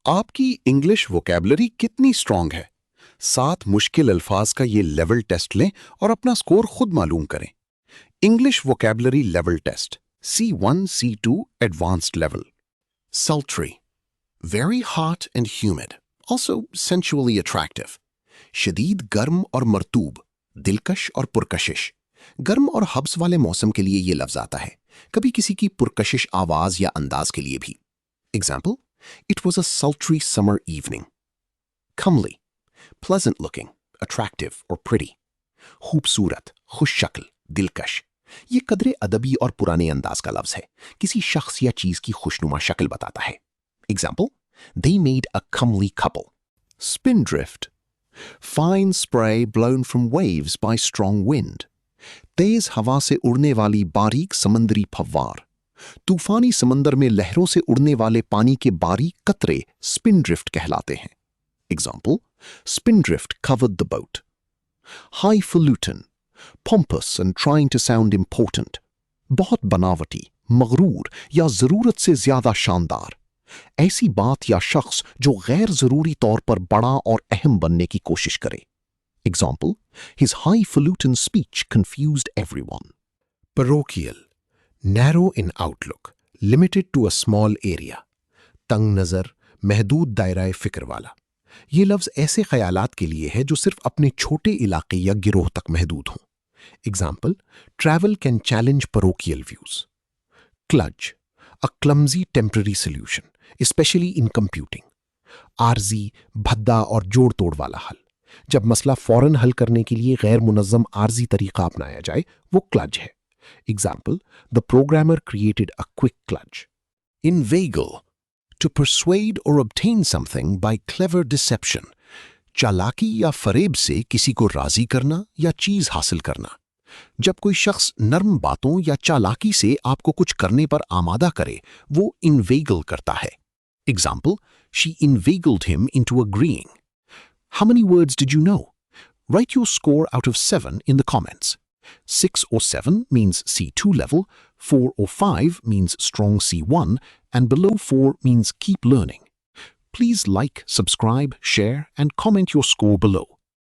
आपकी English vocabulary कितनी strong है? 7 मुश्किल अल्फाज का ये लेवल टेस्ट लें और अपना स्कोर खुद मालूम करें। English vocabulary level test C1 C2 advanced level. Sultry, very hot and humid, also sensually attractive. शदीद गर्म और मरतूब, दिलकश और पुरकशिश। गर्म और हब्स वाले मौसम के लिए ये लफ्ज आता है, कभी किसी की पुरकशिश आवाज या अंदाज के लिए भी। Example, it was a sultry summer evening. Comely, pleasant looking, attractive or pretty. खूबसूरत, खुश शक्ल, दिलकश। ये कदरे अदबी और पुराने अंदाज का लफ्ज है, किसी शख्स या चीज की खुशनुमा शक्ल बताता है। Example, they made a comely couple. Spindrift, fine spray blown from waves by strong wind. तेज हवा से उड़ने वाली बारीक समंदरी फव्वार। तूफानी समंदर में लहरों से उड़ने वाले पानी के बारीक कतरे स्पिंड्रिफ्ट कहलाते हैं। Example, spindrift covered the boat. Highfalutin, pompous and trying to sound important. बहुत बनावटी, मगरूर या जरूरत से ज्यादा शानदार। ऐसी बात या शख्स जो गैर जरूरी तौर पर बड़ा और अहम बनने की कोशिश करे। Example, his highfalutin speech confused everyone. Parochial, narrow in outlook, limited to a small area. तंग नज़र, महदूद दायरा फिक्र वाला। ये लफ्ज़ ऐसे ख्यालात के लिए है जो सिर्फ अपने छोटे इलाके या गिरोह तक महदूद हों। Example, travel can challenge parochial views. Kludge, a clumsy temporary solution, especially in computing. आर्जी, भद्दा और जोड़ तोड़ वाला हल। जब मसला फौरन हल करने के लिए गैर मुनज़्ज़म आर्जी तरीका अपनाया जाए, वो क्लज है। Example, the programmer created a quick kludge. Inveigle, to persuade or obtain something by clever deception. चालाकी या फरेब से किसी को राजी करना या चीज हासिल करना। जब कोई शख्स नर्म बातों या चालाकी से आपको कुछ करने पर आमादा करे, वो inveigle करता है। Example, she inveigled him into agreeing. How many words did you know? Write your score out of 7 in the comments. 6 or 7 means C2 level, 4 or 5 means strong C1, and below 4 means keep learning. Please like, subscribe, share, and comment your score below.